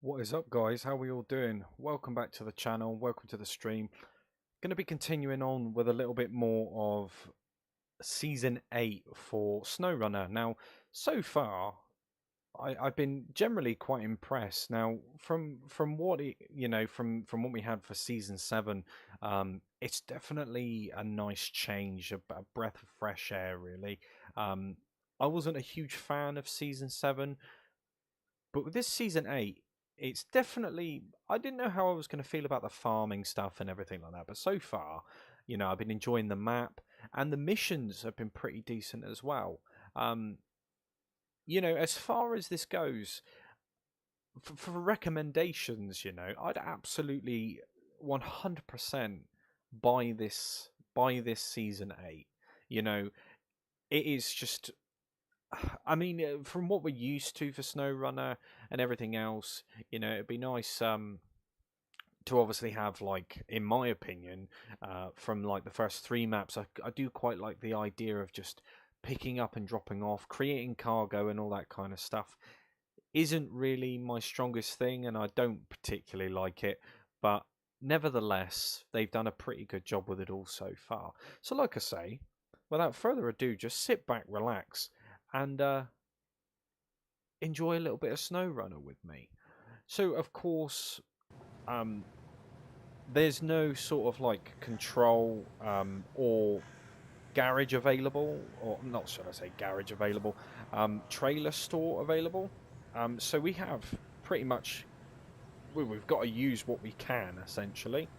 What is up, guys? How are we all doing? Welcome back to the channel. Welcome to the stream. Going to be continuing on with a little bit more of Season 8 for Snowrunner. Now, so far, I've been generally quite impressed. Now, from what from what we had for Season 7, it's definitely a nice change, a breath of fresh air, really. I wasn't a huge fan of Season 7, but with this Season 8, it's definitely, I didn't know how I was going to feel about the farming stuff and everything like that, but so far, I've been enjoying the map, and the missions have been pretty decent as well. Um, as far as this goes, for recommendations, I'd absolutely 100% buy this Season 8. It is just, I mean, from what we're used to for SnowRunner and everything else, it'd be nice to obviously have, like, in my opinion, from like the first three maps, I do quite like the idea of just picking up and dropping off, creating cargo and all that kind of stuff. Isn't really my strongest thing, and I don't particularly like it, but nevertheless, they've done a pretty good job with it all so far. So, like I say, without further ado, just sit back, relax, and enjoy a little bit of SnowRunner with me. So, of course, um, there's no sort of like control or garage available, or not, should I say garage available, trailer store available. So we have pretty much, we've got to use what we can, essentially.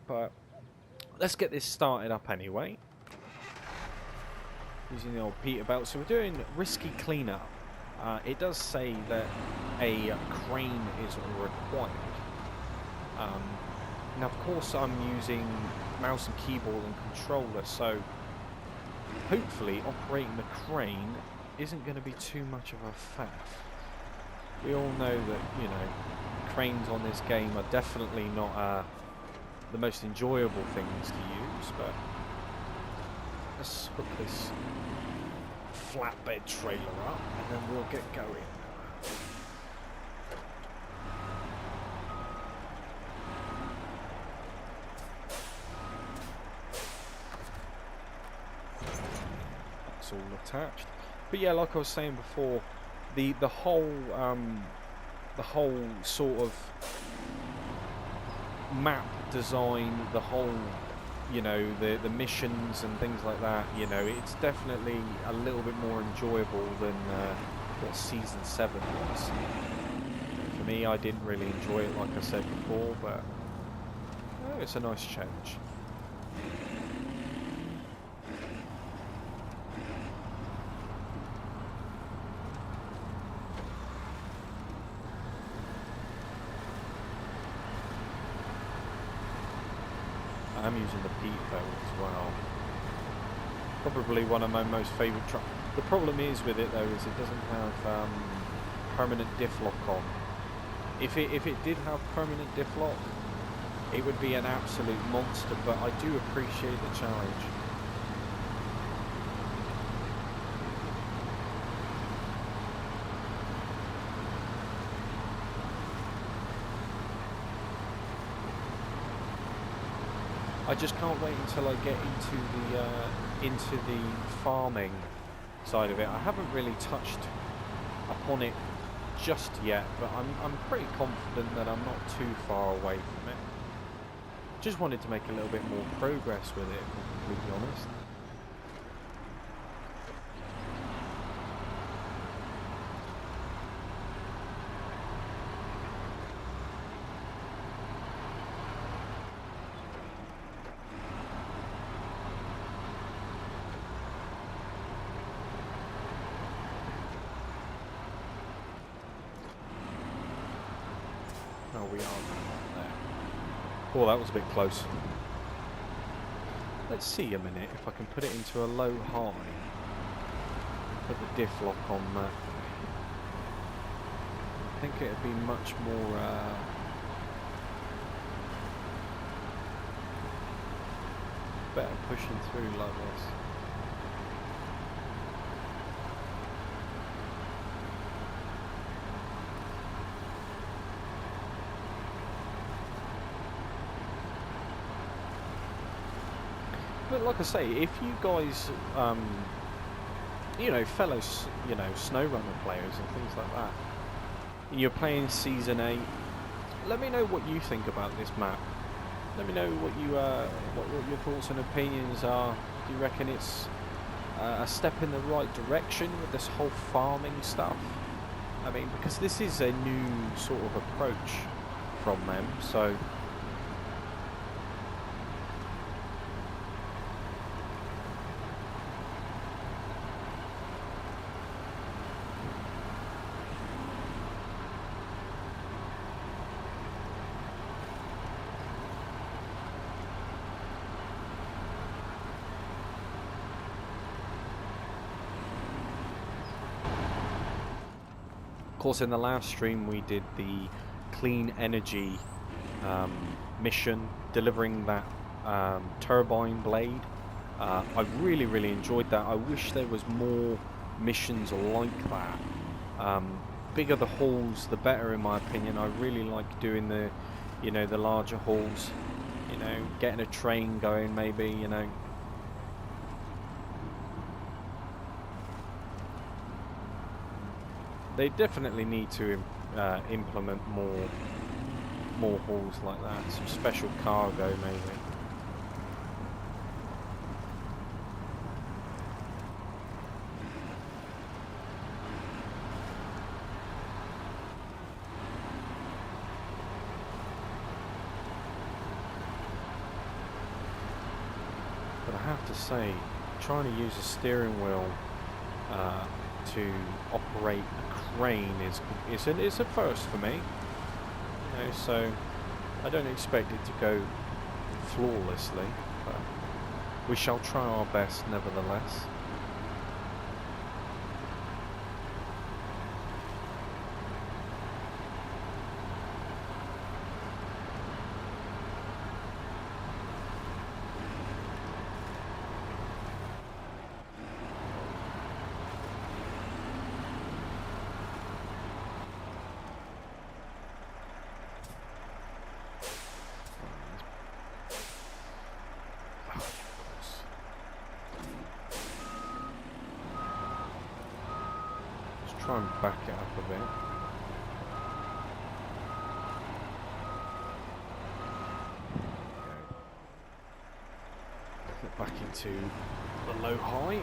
But let's get this started up anyway. Using the old Peterbilt. So we're doing risky cleanup. It does say that a crane is required. Now, of course, I'm using mouse and keyboard and controller, so hopefully operating the crane isn't going to be too much of a faff. We all know that, cranes on this game are definitely not the most enjoyable things to use, but let's hook this flatbed trailer up and then we'll get going. That's all attached. But yeah, like I was saying before, the whole sort of map design, the whole the missions and things like that, it's definitely a little bit more enjoyable than what Season 7 was. For me, I didn't really enjoy it, like I said before, but it's a nice change. I'm using the Peterbilt as well. Probably one of my most favourite trucks. The problem is with it though is it doesn't have permanent diff lock on. If it did have permanent diff lock, it would be an absolute monster. But I do appreciate the challenge. I just can't wait until I get into the farming side of it. I haven't really touched upon it just yet, but I'm pretty confident that I'm not too far away from it. Just wanted to make a little bit more progress with it, if I'm completely honest. Oh, we are there. Oh, that was a bit close. Let's see a minute if I can put it into a low high. Put the diff lock on that. I think it'd be much more better pushing through like this. but like I say, if you guys, you know, fellow, you know, Snowrunner players and things like that, and you're playing Season 8, let me know what you think about this map. Let me know what you, what your thoughts and opinions are. Do you reckon it's a step in the right direction with this whole farming stuff? I mean, because this is a new sort of approach from them, so... Of course, in the last stream we did the clean energy mission, delivering that turbine blade. I really enjoyed that. I wish there was more missions like that. Bigger the hauls, the better, in my opinion. I really like doing the, you know, the larger hauls. You know, getting a train going, maybe. You know. They definitely need to implement more hauls like that. Some special cargo, maybe. But I have to say, trying to use a steering wheel to operate a crane is a first for me. You know, so I don't expect it to go flawlessly, but we shall try our best nevertheless. Try and back it up a bit. Get back into the low high.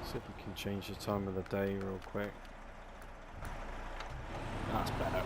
See if we can change the time of the day real quick. That's better.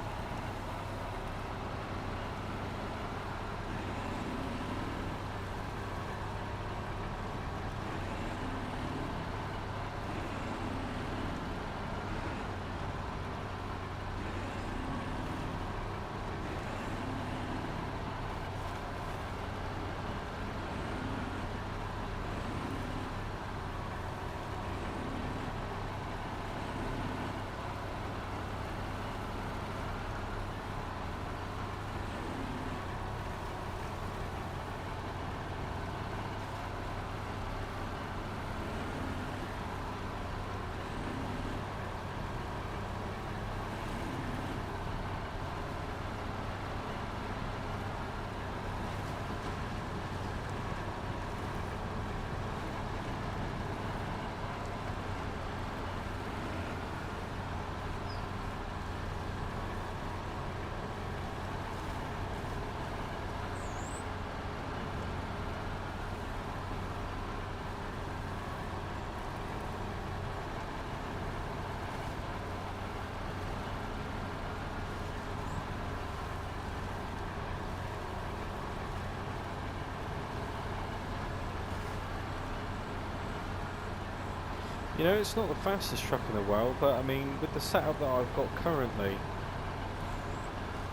You know, it's not the fastest truck in the world, but I mean, with the setup that I've got currently,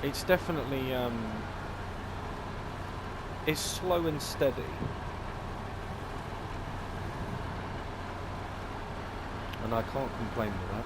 it's definitely, it's slow and steady. And I can't complain with that.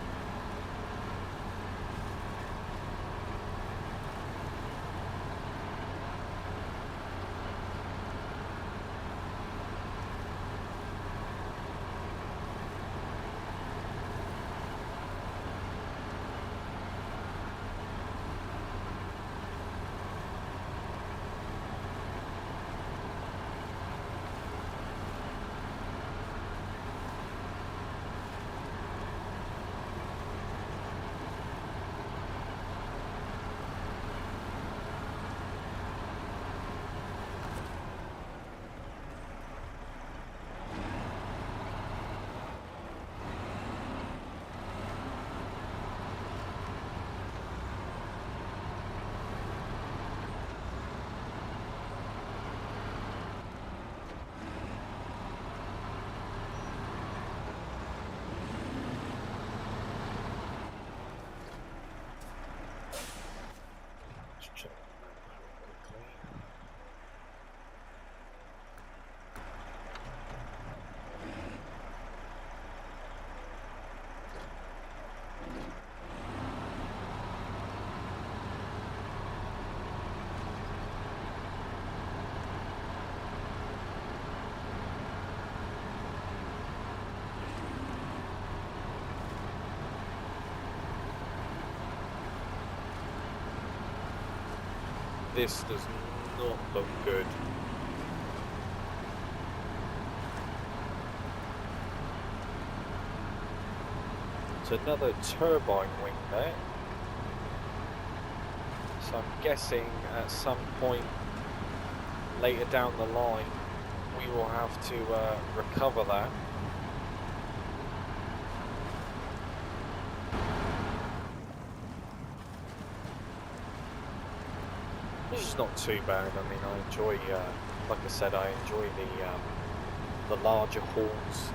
This does not look good. It's another turbine wing there. So I'm guessing at some point later down the line we will have to recover that. Which is not too bad. I mean, I enjoy, like I said, I enjoy the larger hauls.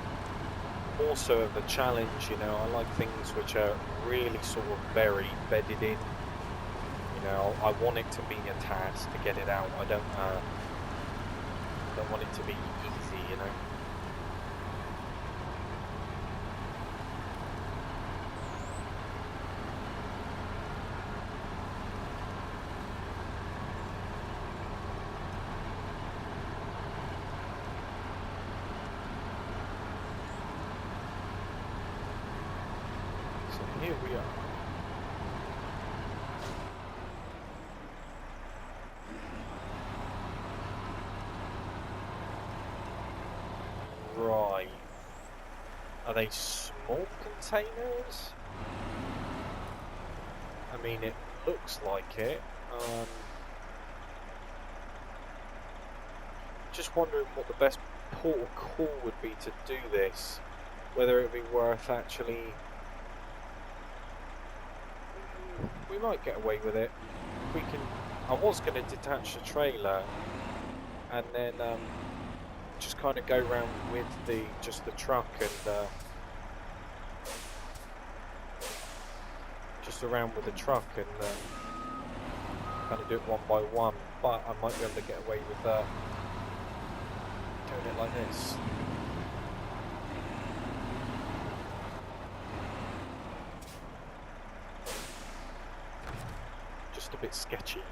Also of the challenge, you know, I like things which are really sort of very bedded in. You know, I want it to be a task to get it out. I don't want it to be easy, you know. So here we are. Right. Are they small containers? I mean, it looks like it. Just wondering what the best port of call would be to do this. Whether it would be worth actually... We might get away with it. We can... I was going to detach the trailer and then just kind of go around with just the truck and just around with the truck and kind of do it one by one, but I might be able to get away with doing it like this. Just a bit sketchy.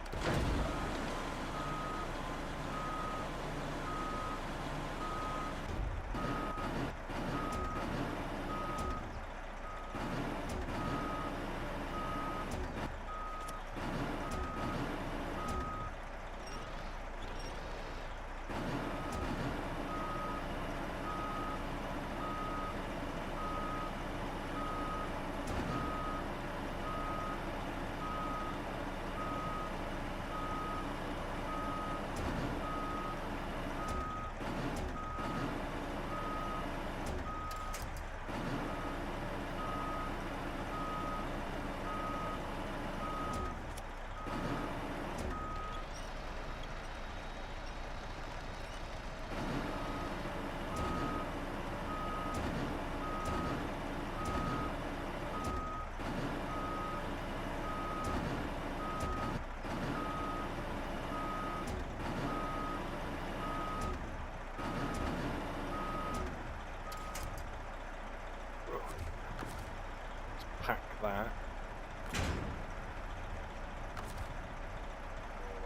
Pack that.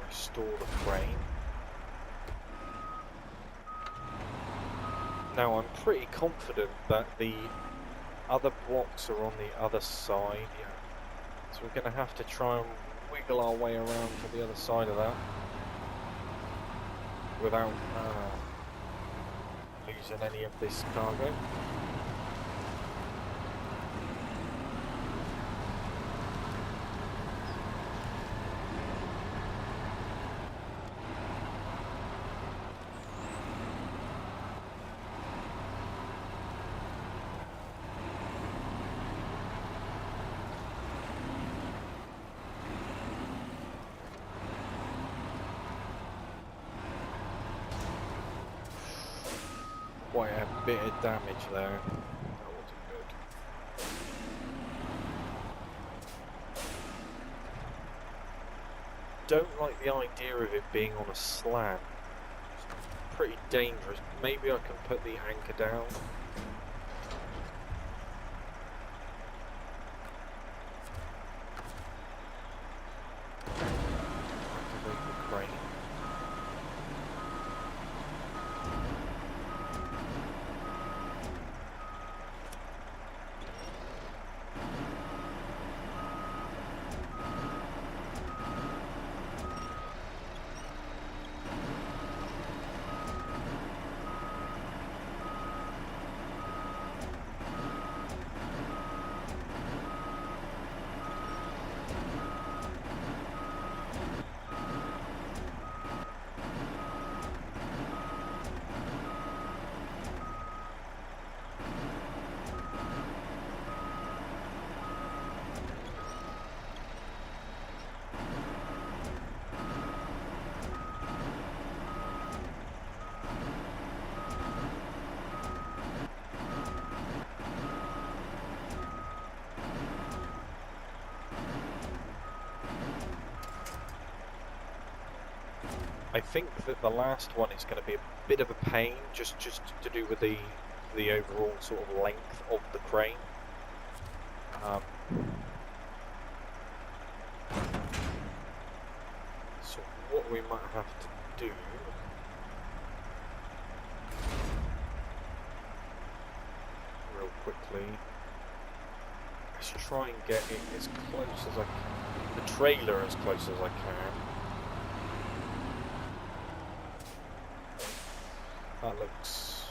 Restore the crane. Now I'm pretty confident that the other blocks are on the other side. Yeah. So we're going to have to try and wiggle our way around to the other side of that without losing any of this cargo. Quite a bit of damage there. That wasn't good. Don't like the idea of it being on a slant. It's pretty dangerous. Maybe I can put the anchor down. Activate the crane. I think that the last one is going to be a bit of a pain, just to do with the overall sort of length of the crane. So what we might have to do real quickly is try and get it as close as I can, the trailer as close as I can. That looks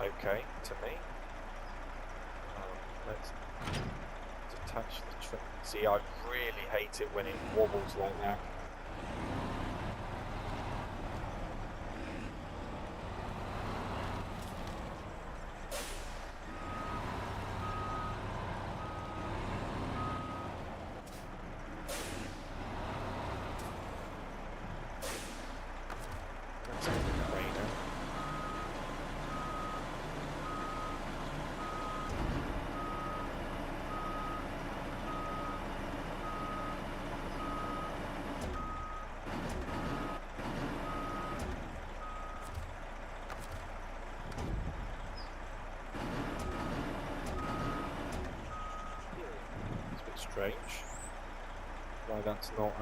okay to me. Let's detach the trailer. See, I really hate it when it wobbles like that. Strange. Why that's not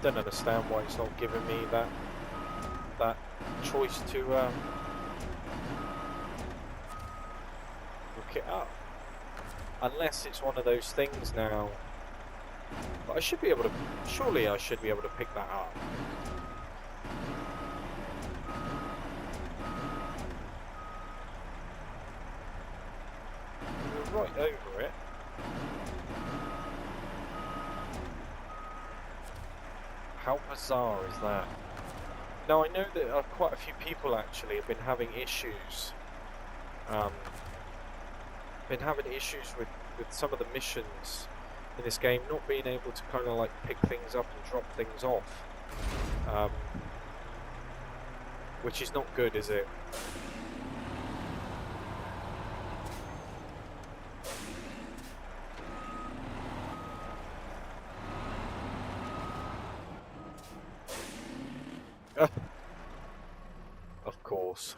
don't understand why it's not giving me that choice to look it up. Unless it's one of those things now. But I should be able to, surely I should be able to pick that up. Right over it. How bizarre is that? Now I know that quite a few people actually have been having issues. With some of the missions in this game not being able to kind of like pick things up and drop things off. Which is not good, is it? Of course.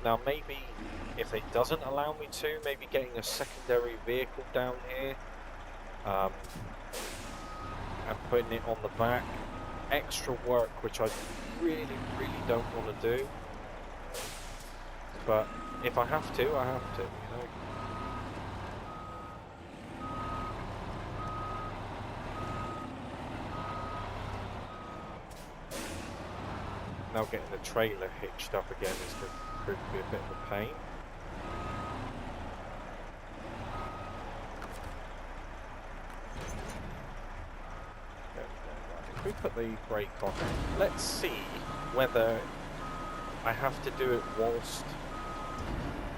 Now maybe if it doesn't allow me to, maybe getting a secondary vehicle down here and putting it on the back. Extra work which I really don't want to do. But if I have to, I have to, you know. Now getting the trailer hitched up again is going to prove to be a bit of a pain. If we put the brake on, let's see whether I have to do it whilst,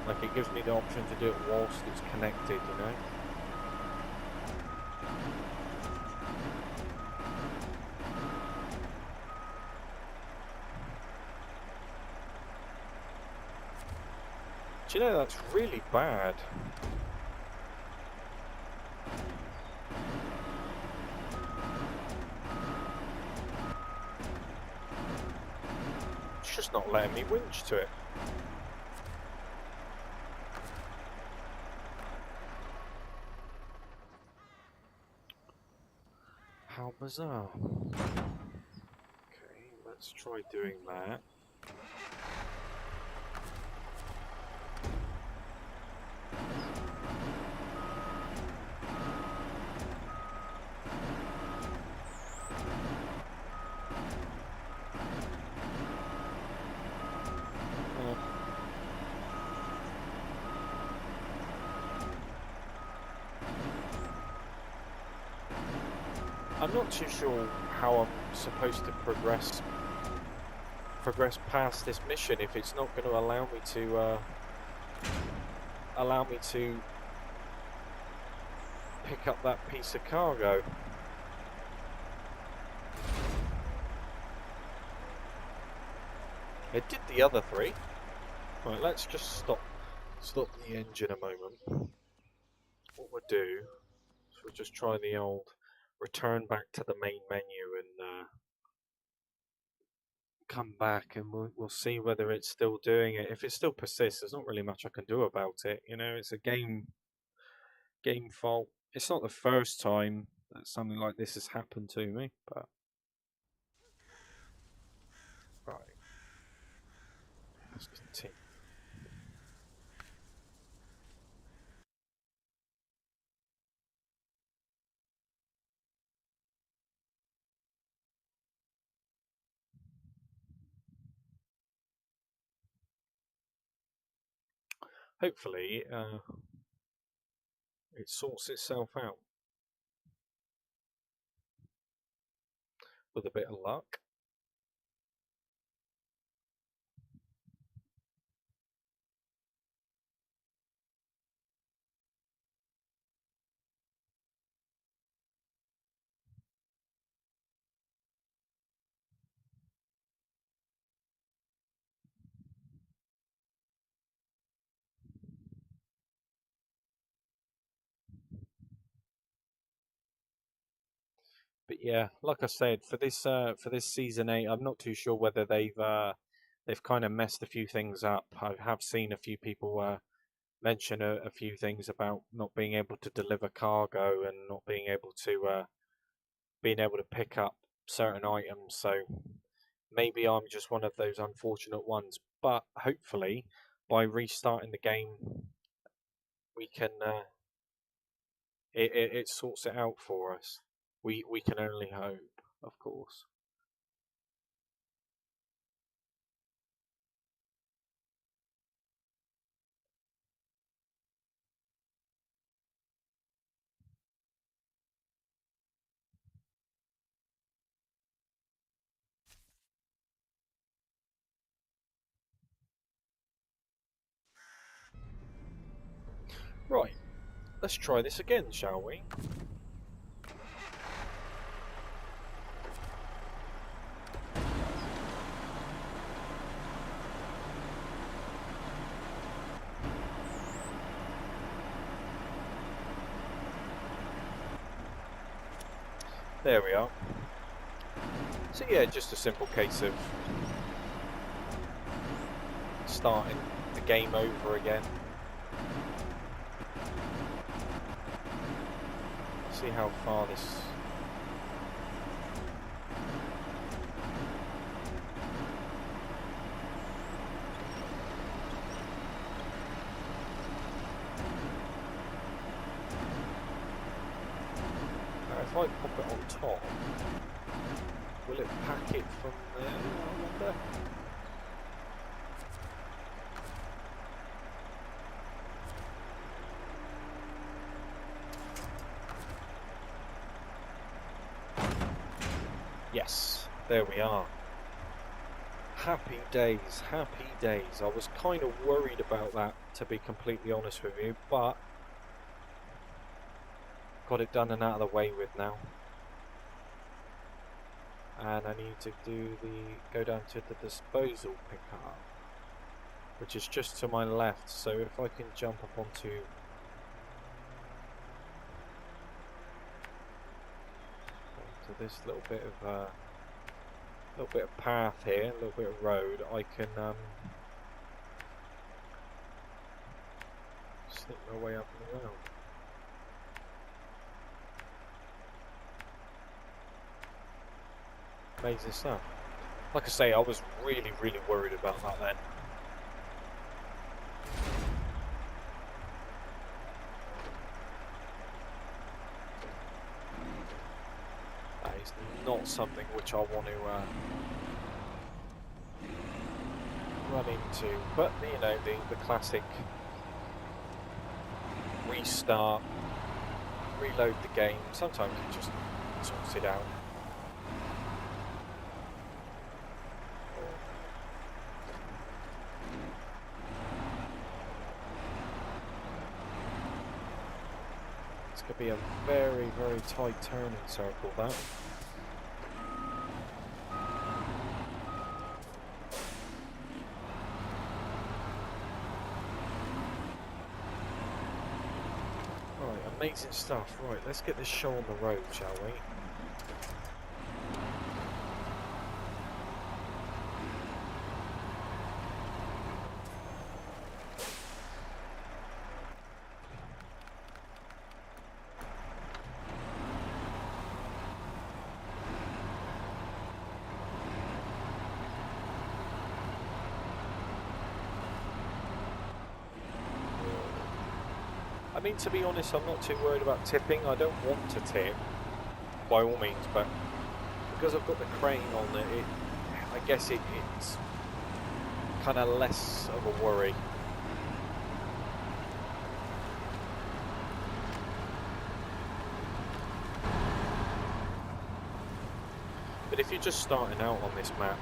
like it gives me the option to do it whilst it's connected, you know. Do you know, that's really bad. It's just not letting me winch to it. How bizarre. Okay, let's try doing that. I'm not too sure how I'm supposed to progress past this mission if it's not going to allow me to pick up that piece of cargo. It did the other 3. Right, let's just stop the engine a moment. What we'll do is we'll just try the old return back to the main menu and come back, and we'll see whether it's still doing it. If it still persists, there's not really much I can do about it. You know, it's a game fault. It's not the first time that something like this has happened to me, but right, let's continue. Hopefully, it sorts itself out with a bit of luck. But yeah, like I said, for this season 8, I'm not too sure whether they've kind of messed a few things up. I have seen a few people mention a few things about not being able to deliver cargo and not being able to pick up certain items. So maybe I'm just one of those unfortunate ones. But hopefully, by restarting the game, we can it sorts it out for us. We can only hope, of course. Right, let's try this again, shall we? There we are. So yeah, just a simple case of starting the game over again. See how far this... Now if I pop it on top, will it pack it from there, I wonder? Yes, there we are. Happy days, happy days. I was kind of worried about that, to be completely honest with you, but got it done and out of the way with now. And I need to go down to the disposal pickup, which is just to my left. So if I can jump up onto this little bit of path here, a little bit of road, I can slip my way up and around. Amazing stuff. Like I say, I was really worried about that then. That is not something which I want to run into, but you know, the classic restart, reload the game. Sometimes it just sorts it out. It's going to be a very, very tight turning circle, that. Right, amazing stuff. Right, let's get this show on the road, shall we? I mean, to be honest, I'm not too worried about tipping. I don't want to tip, by all means, but because I've got the crane on it, I guess it's kind of less of a worry. But if you're just starting out on this map,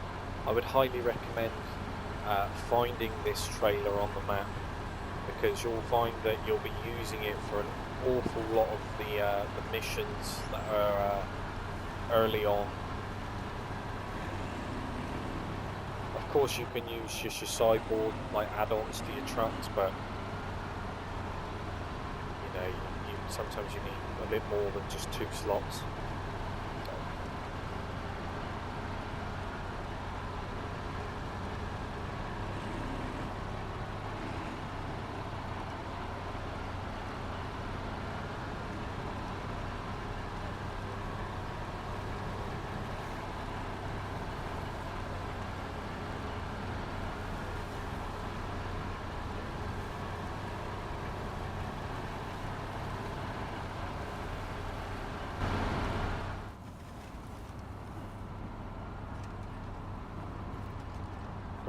I would highly recommend finding this trailer on the map, because you'll find that you'll be using it for an awful lot of the missions that are early on. Of course you can use just your sideboard like add-ons to your trucks, but you know, sometimes you need a bit more than just 2 slots.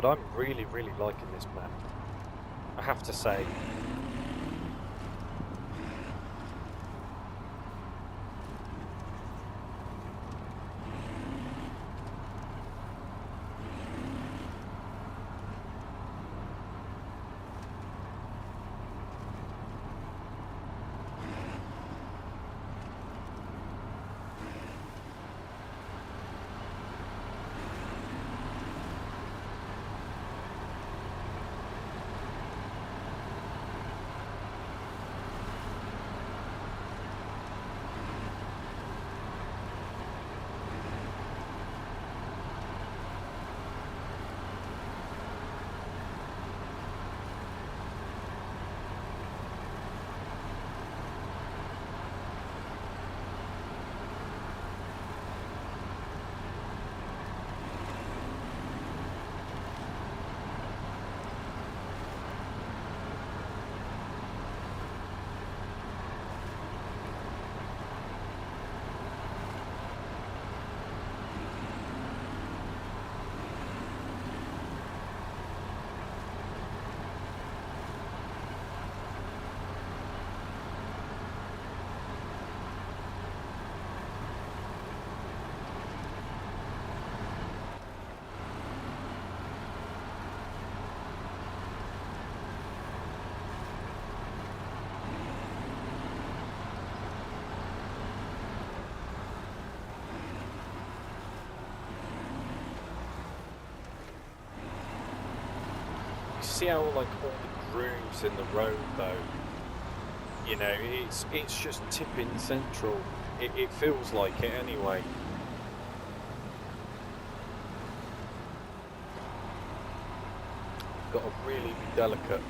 But I'm really, really liking this map, I have to say. See how like all the grooves in the road though, you know, it's just tipping central. It feels like it anyway. Got to really be delicate.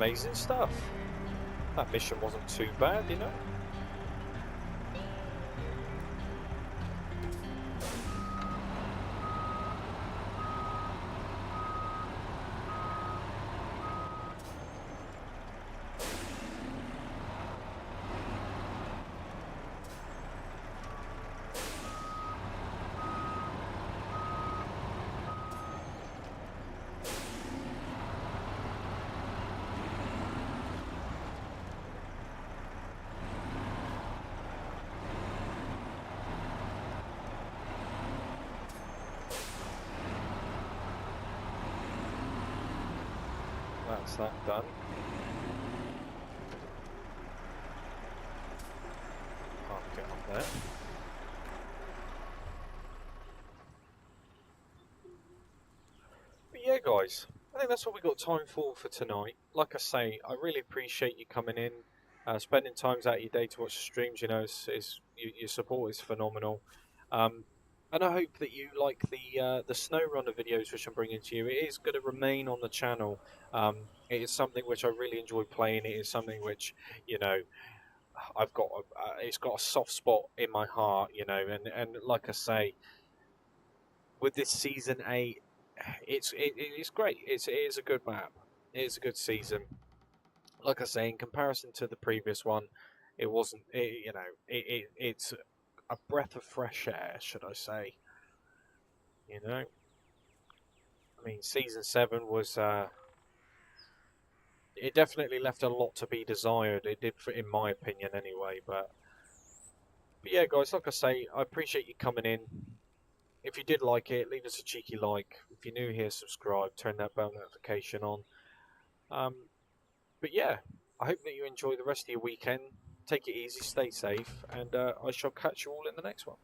amazing stuff. That mission wasn't too bad, you know. That's that done. Can't get on there. But yeah, guys, I think that's what we got time for tonight. Like I say, I really appreciate you coming in, spending times out of your day to watch the streams. You know, your support is phenomenal. And I hope that you like the Snowrunner videos which I'm bringing to you. It is going to remain on the channel. It is something which I really enjoy playing. It is something which, you know, I've got. It's got a soft spot in my heart, you know. And like I say, with this season 8, it's great. It is a good map. It is a good season. Like I say, in comparison to the previous one, it wasn't. You know, it's a breath of fresh air, should I say? You know, I mean, season 7 was. It definitely left a lot to be desired. It did, in my opinion, anyway. But yeah, guys, like I say, I appreciate you coming in. If you did like it, leave us a cheeky like. If you're new here, subscribe. Turn that bell notification on. But yeah, I hope that you enjoy the rest of your weekend. Take it easy, stay safe, and I shall catch you all in the next one.